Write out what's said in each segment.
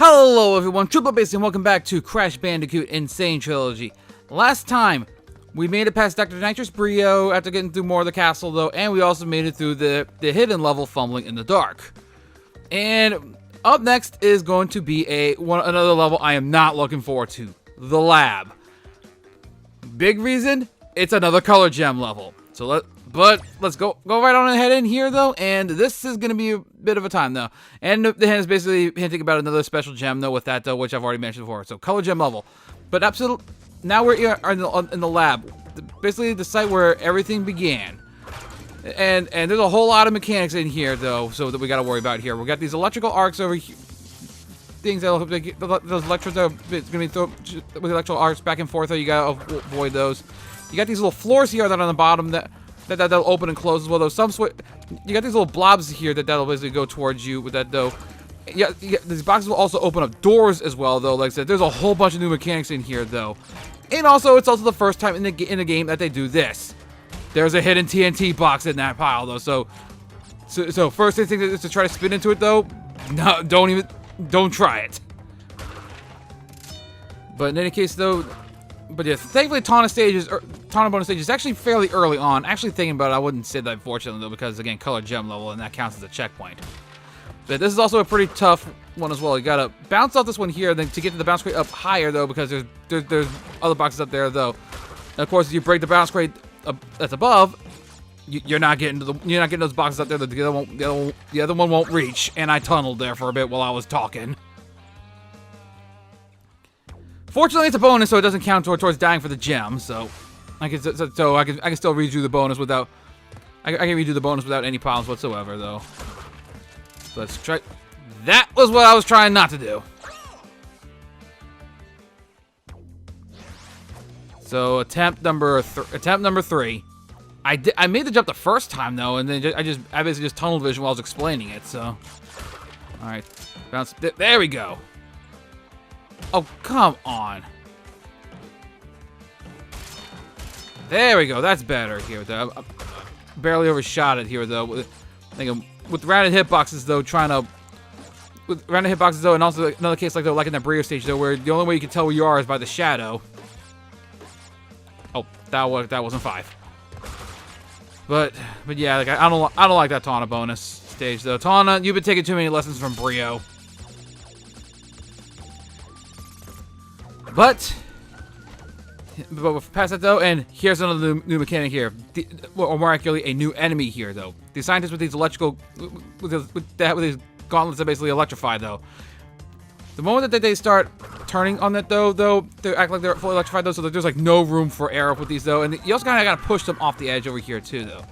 Hello everyone, Triple Base and welcome back to Crash Bandicoot and Sane Trilogy. Last time, we made it past Dr. Nitrous Brio after getting through more of the castle though, and we also made it through the hidden level Fumbling in the Dark. And up next is going to be another level I am not looking forward to, the lab. Big reason, it's another color gem level. So let's go right on ahead in here though, and this is going to be a bit of a time though. And the hint is basically hinting about another special gem though with that though, which I've already mentioned before. So color gem level. But absolutely, now we're here in the lab, basically the site where everything began. And there's a whole lot of mechanics in here though, so that we got to worry about here. We got these electrical arcs over here. Things that'll those electrodes are it's gonna be thrown with electrical arcs back and forth. Though you gotta avoid those. You got these little floors here that are on the bottom that'll open and close as well. Though you got these little blobs here that'll basically go towards you with that though. Yeah, these boxes will also open up doors as well though. Like I said, there's a whole bunch of new mechanics in here though, and also it's also the first time in the game that they do this. There's a hidden TNT box in that pile though. So first thing is to try to spin into it though. No, don't try it. But in any case though, but yeah, thankfully Tawna bonus stage is actually fairly early on. Actually thinking about it, I wouldn't say that unfortunately though, because again, color gem level and that counts as a checkpoint. But this is also a pretty tough one as well. You gotta bounce off this one here, then to get to the bounce crate up higher though, because there's other boxes up there though. And of course, if you break the bounce crate that's above, you're not getting those boxes up there. The other one won't reach. And I tunneled there for a bit while I was talking. Fortunately, it's a bonus, so it doesn't count towards dying for the gem. So I can still redo the bonus without any problems whatsoever, though. So let's try. That was what I was trying not to do. So attempt number 3. I made the jump the first time though, and then I basically just tunnel vision while I was explaining it. So, all right, bounce. There we go. Oh, come on. There we go. That's better here though. I barely overshot it here though. With rounded hitboxes though, and also another case like in that Brio stage though, where the only way you can tell where you are is by the shadow. Oh, that wasn't 5. But yeah, like I don't like that Tawna bonus stage though. Tawna, you've been taking too many lessons from Brio. But past that though, and here's another new mechanic here, or more accurately, a new enemy here though. The scientists with these with these gauntlets that basically electrify though. The moment that they start turning on that though, they act like they're fully electrified though, so there's like no room for error with these though, and you also kind of gotta push them off the edge over here too though.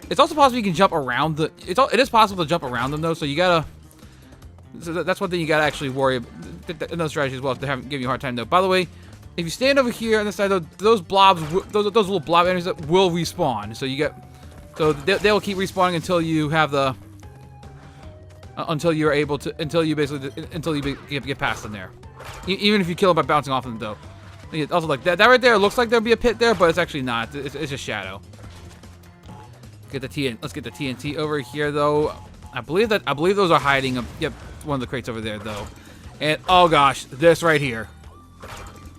It's also possible you can jump around it is possible to jump around them though, so you gotta. So that's one thing you gotta actually worry about. Another strategy as well to give you a hard time though. By the way, if you stand over here on this side though, those blobs, those little blob enemies that will respawn. So they'll keep respawning until you have the. Until you get past them there. Even if you kill them by bouncing off them, though. Also, like that right there looks like there'll be a pit there, but it's actually not. It's just shadow. Let's get the TNT over here, though. I believe those are hiding. Yep, one of the crates over there, though. And oh gosh, this right here.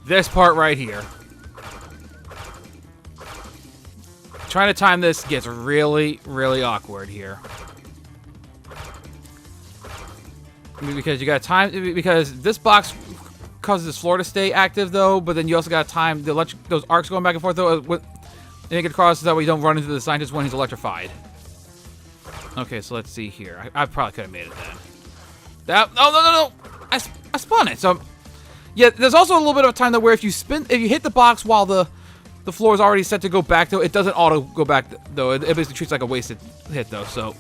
This part right here. Trying to time this gets really, really awkward here. Because you got time, because this box causes this floor to stay active though, but then you also got time those arcs going back and forth though, and make it across so that way you don't run into the scientist when he's electrified. Okay, so let's see here. I probably could have made it then. No! I spun it. So yeah, there's also a little bit of time though where if you hit the box while the floor is already set to go back though, it doesn't auto go back though. It basically treats it like a wasted hit though. So.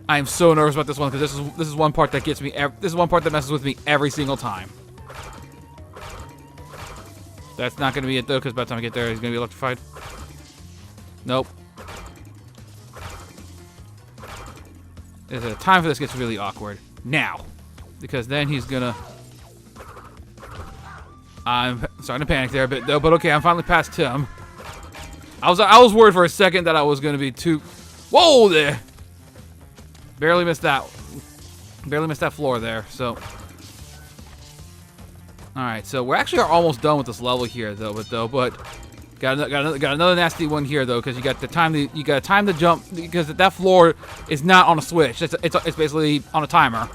I am so nervous about this one because this is one part that gets me. This is one part that messes with me every single time. That's not going to be it though, because by the time I get there, he's going to be electrified. Nope. There's a time for this gets really awkward now, because then he's gonna. I'm starting to panic there a bit though, but okay, I'm finally past him. I was worried for a second that I was going to be too. Whoa there. Barely missed that floor there. So All right, so we're actually almost done with this level here, though. But got another nasty one here, though, because you got to time the jump, because that floor is not on a switch. It's basically on a timer.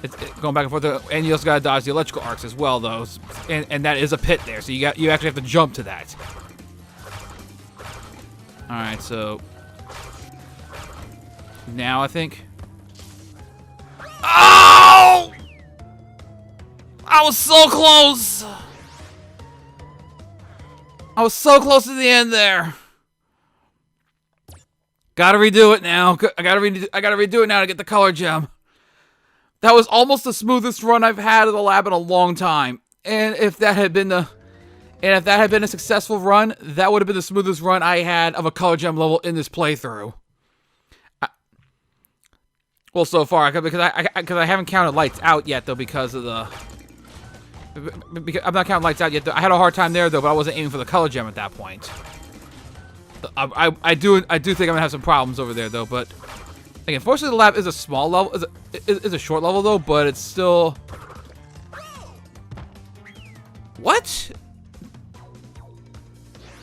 It's going back and forth, and you also got to dodge the electrical arcs as well, though, and that is a pit there, so you actually have to jump to that. All right, so now I think. Oh! I was so close. I was so close to the end there. Gotta redo it now. I gotta redo it now to get the color gem. That was almost the smoothest run I've had of the lab in a long time. And if that had been a successful run, that would have been the smoothest run I had of a color gem level in this playthrough. Well, so far, because I haven't counted lights out yet, though, because I'm not counting lights out yet. Though. I had a hard time there, though, but I wasn't aiming for the color gem at that point. I do think I'm gonna have some problems over there, though. But again, fortunately, the lab is a small level, is a short level, though. But it's still. What?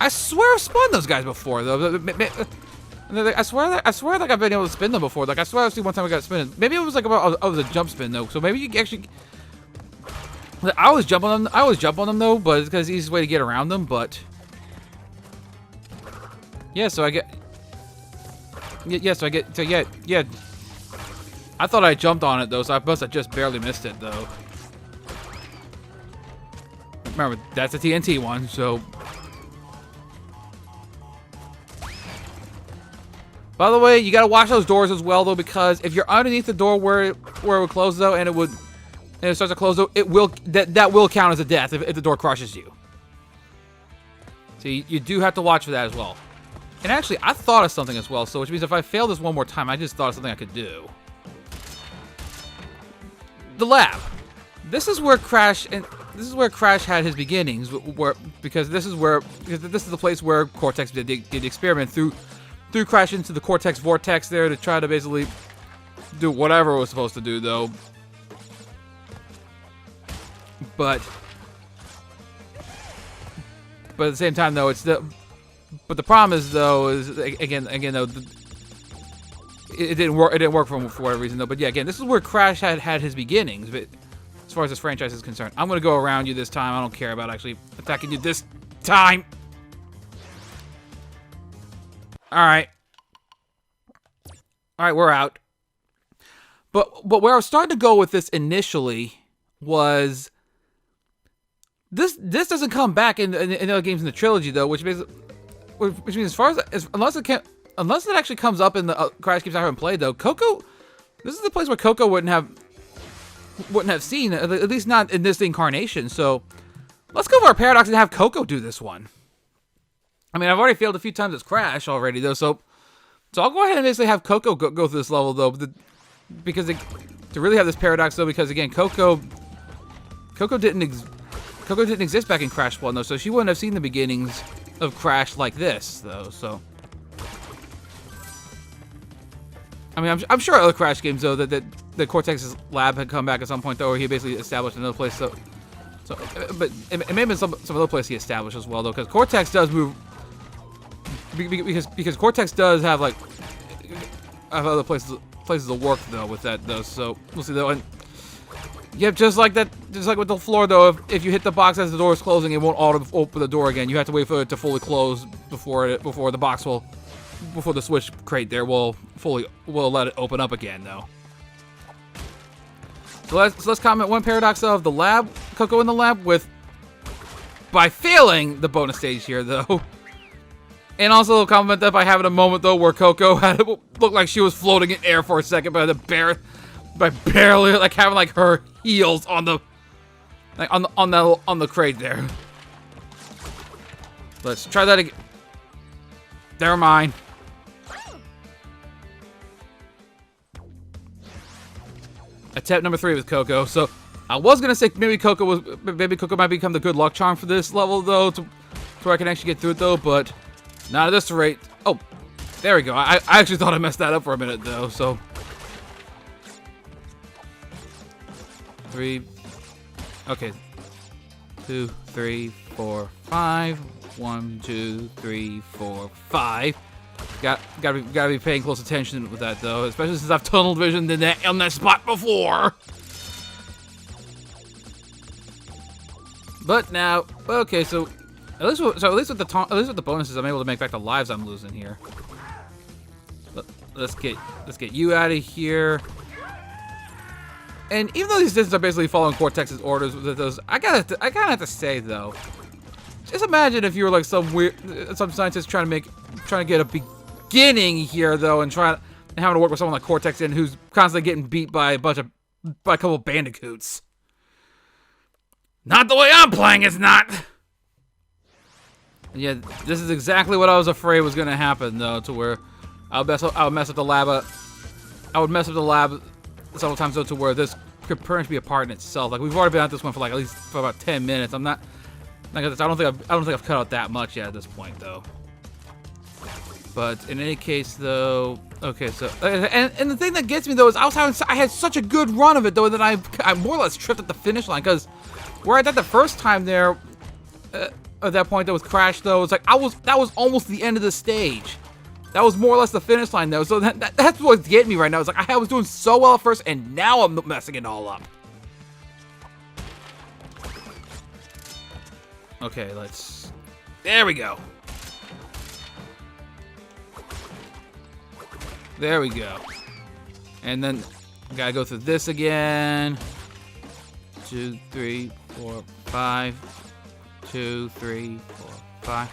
I swear I've spun those guys before, though. I swear, like I've been able to spin them before. Like I swear, I see one time I got spinning. Maybe it was like about it was a jump spin though. So maybe you actually. I always jump on them. Though, but it's because it's the easiest way to get around them. But yeah, so I get. Yeah. I thought I jumped on it though, so I must have just barely missed it though. Remember, that's a TNT one, so. By the way, you gotta watch those doors as well, though, because if you're underneath the door where it would close, though, and it starts to close, though, that will count as a death if the door crushes you. So you do have to watch for that as well. And actually, I thought of something as well, so which means if I fail this one more time, I just thought of something I could do. The lab. This is where Crash had his beginnings, because this is the place where Cortex did the experiment through Crash into the Cortex vortex there to try to basically do whatever it was supposed to do, though. But at the same time, though, but the problem is, though, is again though, it didn't work. It didn't work for whatever reason, though. But yeah, again, this is where Crash had his beginnings. But as far as this franchise is concerned, I'm gonna go around you this time. I don't care about actually attacking you this time. All right, we're out. But where I was starting to go with this initially was this doesn't come back in other games in the trilogy, though, which means as far as unless it actually comes up in the Crash games I haven't played, though, Coco, this is the place where Coco wouldn't have seen, at least not in this incarnation. So let's go for our paradox and have Coco do this one. I mean, I've already failed a few times as Crash already, though, so I'll go ahead and basically have Coco go through this level, though, because to really have this paradox, though, because again, Coco didn't exist back in Crash 1, though, so she wouldn't have seen the beginnings of Crash like this, though. So, I mean, I'm sure other Crash games, though, that Cortex's lab had come back at some point, though, where he basically established another place. So, but it may have been some other place he established as well, though, because Cortex does move. Because Cortex does have like other places to work, though, with that, though. So we'll see, though. And yeah, just like with the floor, though, if you hit the box as the door is closing, it won't open the door again. You have to wait for it to fully close before the switch crate there will let it open up again, though. So let's comment one paradox of the lab, Coco in the lab, by failing the bonus stage here, though. And also comment that by having a moment, though, where Coco had it look like she was floating in air for a second by barely like having like her heels on the crate there. Let's try that again. Never mind. Attempt number 3 with Coco. So I was gonna say maybe Coco might become the good luck charm for this level, though, to where I can actually get through it, though, but not at this rate. Oh, there we go. I actually thought I messed that up for a minute, though. So 3. Okay. 2, 3, 4, 5. 1, 2, 3, 4, 5. Gotta be paying close attention with that though, especially since I've tunnel visioned on that spot before. But now, okay, so at least with the bonuses, I'm able to make back the lives I'm losing here. Let's get you out of here. And even though these citizens are basically following Cortex's orders with those, I kinda have to say though, just imagine if you were like some scientist trying to get a beginning here though, and having to work with someone like Cortex and who's constantly getting beat by a couple of Bandicoots. Not the way I'm playing, it's not. Yeah, this is exactly what I was afraid was gonna happen though, to where I would mess up the lab. I would mess up the lab several times though, to where this could pretty much be a part in itself. Like we've already been at this one for like at least for about 10 minutes. I don't think I've cut out that much yet at this point though. But in any case though, okay, so and the thing that gets me though is I had such a good run of it though that I more or less tripped at the finish line, because where I did the first time there at that point that was Crash though, it's like that was almost the end of the stage. That was more or less the finish line though. So that's what's getting me right now. It's like I was doing so well at first and now I'm messing it all up. Okay, there we go. There we go. And then I gotta go through this again. 2, 3, 4, 5. 2, 3, 4, 5.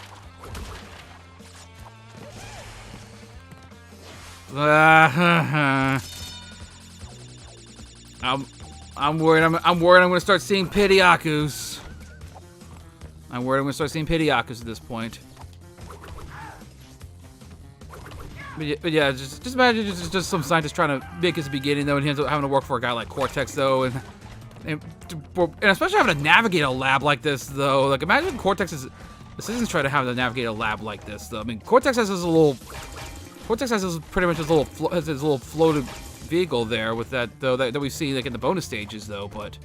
I'm worried I'm gonna start seeing Pidyakus. I'm worried I'm gonna start seeing Pidyakus at this point. But yeah, just imagine just some scientist trying to make his beginning though, and he ends up having to work for a guy like Cortex though, and especially having to navigate a lab like this though. Like imagine Cortex's assistants try to have to navigate a lab like this though. I mean, Cortex has his pretty much his little floated vehicle there with that though that we've seen like in the bonus stages though, but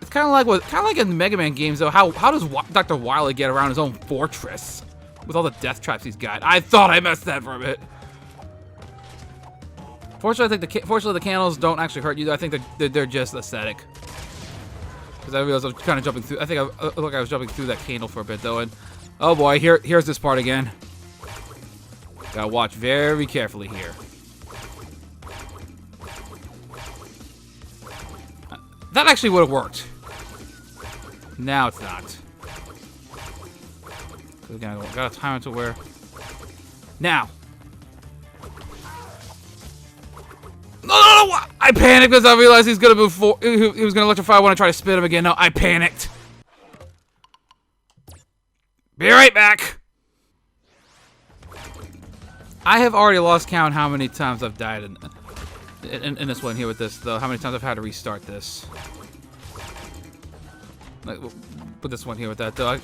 it's kind of like in the Mega Man games though. How does Dr. Wily get around his own fortress with all the death traps he's got? I thought I messed that for a bit. Fortunately, the candles don't actually hurt you. I think they're just aesthetic. Because I realized I was kind of jumping through. I think I looked like I was jumping through that candle for a bit though, and oh boy, here's this part again. Gotta watch very carefully here. That actually would have worked. Now it's not. We gotta time it to where. Now. No! I panicked because I realized he's gonna move forward. He was gonna electrify when I try to spin him again. No, I panicked. Be right back. I have already lost count how many times I've died in this one here with this though. How many times I've had to restart this. Like with this one here with that though.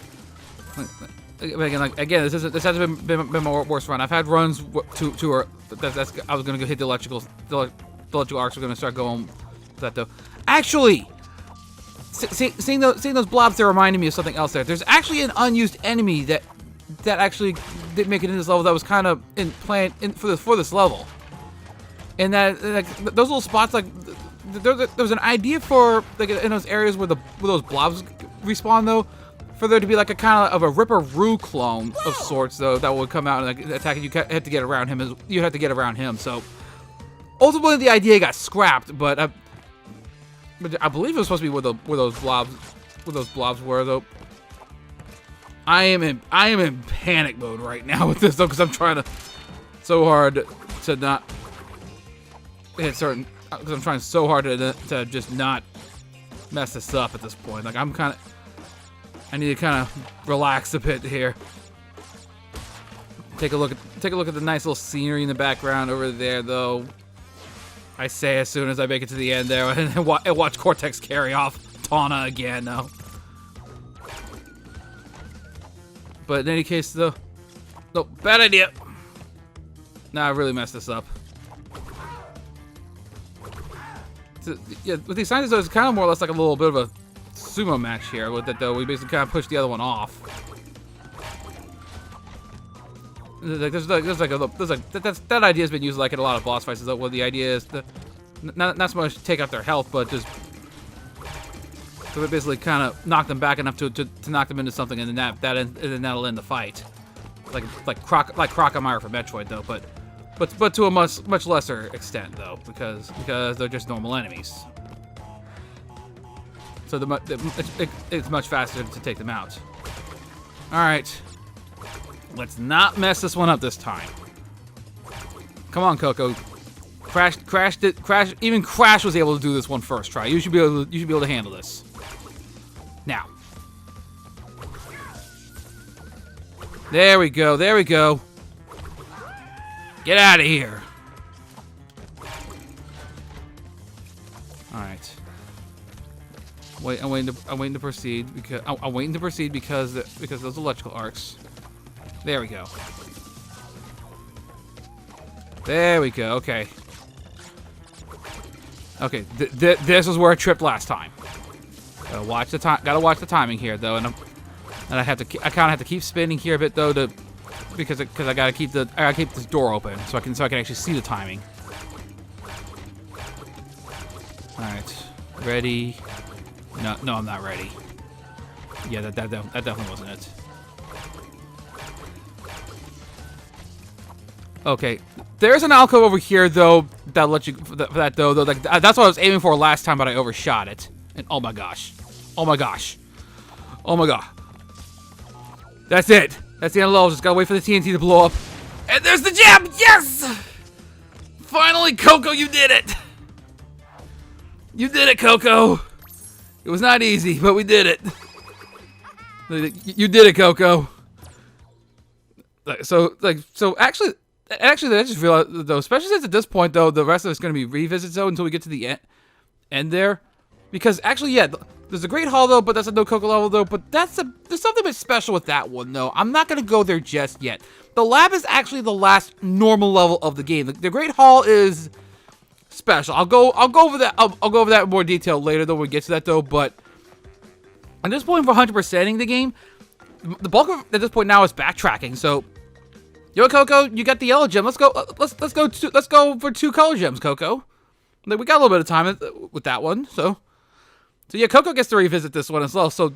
Again, this hasn't been my worst run. I've had runs I was gonna go hit the electrical arcs. We're gonna start going with that though. Actually, seeing those blobs, they're reminding me of something else there. There's actually an unused enemy that actually didn't make it in this level that was kind of for this level. And that like those little spots, like there was an idea for like in those areas where those blobs respawn though, for there to be like a kind of a Ripperoo clone of sorts though that would come out and like attack, and you had to get around him. You had to get around him. So ultimately the idea got scrapped, but I believe it was supposed to be where those blobs were though. I am in panic mode right now with this though, because I'm trying so hard to not hit certain. Because I'm trying so hard to just not mess this up at this point. Like I need to kind of relax a bit here. Take a look at the nice little scenery in the background over there, though. I say as soon as I make it to the end there, and watch Cortex carry off Tawna again, though. But in any case, though, no, bad idea. Nah, I really messed this up. So, yeah, with these scientists, though, it's kind of more or less like a little bit of a sumo match here with it, though. We basically kind of pushed the other one off. That idea has been used like in a lot of boss fights. Is that what the idea is? Not so much to take out their health, but just to basically kind of knock them back enough to knock them into something, and then that'll end the fight. Like Crocomire from Metroid, though, but to a much lesser extent, though, because they're just normal enemies. So it's much faster to take them out. All right. Let's not mess this one up this time. Come on, Coco. Crash. Even Crash was able to do this one first try. You should be able to handle this. Now. There we go. Get out of here. All right. Wait, I'm waiting to proceed because those electrical arcs. There we go. Okay. Okay. This is where I tripped last time. Gotta watch the timing here, though, and I kind of have to keep spinning here a bit, though, because I gotta keep this door open so I can actually see the timing. All right. Ready? No, I'm not ready. Yeah, that definitely wasn't it. Okay, there's an alcove over here, though, that'll let you, for that, though, like, that's what I was aiming for last time, but I overshot it. And oh my gosh. That's it. That's the end of the level. Just gotta wait for the TNT to blow up. And there's the gem! Yes! Finally, Coco, you did it! You did it, Coco! It was not easy, but we did it. You did it, Coco. So actually, I just realized, though, especially since at this point, though, the rest of it's going to be revisits, though, until we get to the end there. Because, actually, yeah, there's a Great Hall, though, but that's a no Coco level, though. But there's something a bit special with that one, though. I'm not going to go there just yet. The lab is actually the last normal level of the game. The Great Hall is special. I'll go over that. I'll go over that in more detail later, though, when we get to that, though. But at this point, for 100%ing the game, the bulk of at this point now is backtracking. So, yo, Coco, you got the yellow gem. Let's go for 2 color gems, Coco. Like, we got a little bit of time with that one. So yeah, Coco gets to revisit this one as well. So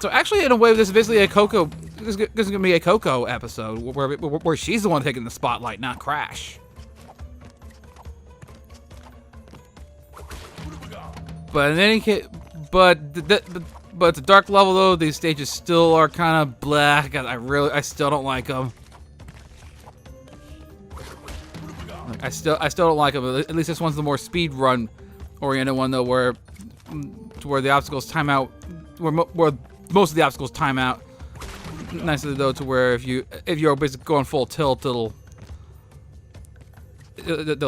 actually, in a way, this is basically a Coco. This is gonna be a Coco episode where she's the one taking the spotlight, not Crash. But in any case, but the dark level, though, these stages still are kind of black. I still don't like them. I still don't like them. At least this one's the more speed run oriented one, though, where the obstacles time out, where most of the obstacles time out nicely, though, to where if you're basically going full tilt, they'll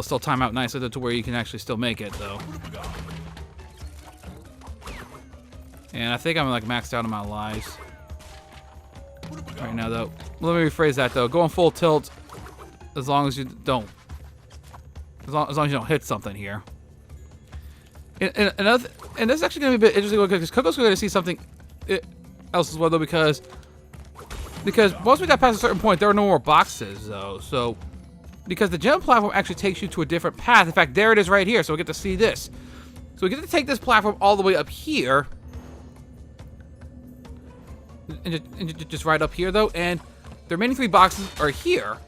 still time out nicely to where you can actually still make it, though. And I think I'm like maxed out on my lives right now, though. Let me rephrase that, though. Going full tilt, as long as you don't. As long as you don't hit something here. And this is actually going to be a bit interesting because Coco's going to see something else as well, though, because once we got past a certain point, there are no more boxes, though. So, because the gem platform actually takes you to a different path. In fact, there it is right here. So we get to see this. So we get to take this platform all the way up here. And just right up here, though. And the remaining 3 boxes are here.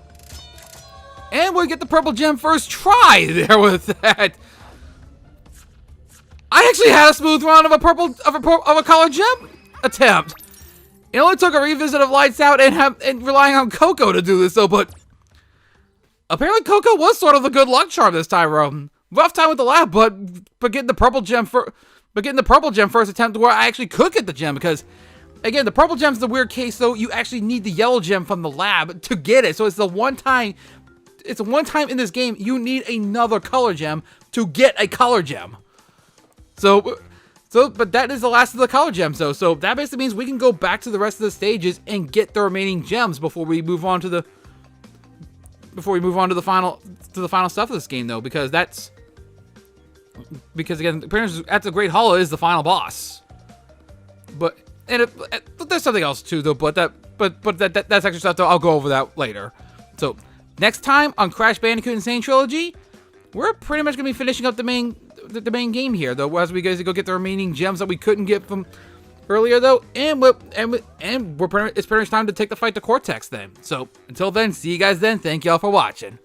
And we get the purple gem first try there with that. I actually had a smooth run of a color gem attempt. It only took a revisit of Lights Out and relying on Coco to do this, though. But apparently Coco was sort of the good luck charm this time around. Rough time with the lab, but getting the purple gem first attempt to where I actually could get the gem, because again, the purple gem's the weird case, though. You actually need the yellow gem from the lab to get it. So it's the one time in this game you need another color gem to get a color gem. But that is the last of the color gems, though. So that basically means we can go back to the rest of the stages and get the remaining gems before we move on to the final stuff of this game, though, because again, apparently at the Great Hall is the final boss. But there's something else too, though. But that's extra stuff. Though I'll go over that later. So next time on Crash Bandicoot and Sane Trilogy, we're pretty much gonna be finishing up the main game here, though. As we guys go get the remaining gems that we couldn't get from earlier, though, it's pretty much time to take the fight to Cortex then. So until then, see you guys then. Thank y'all for watching.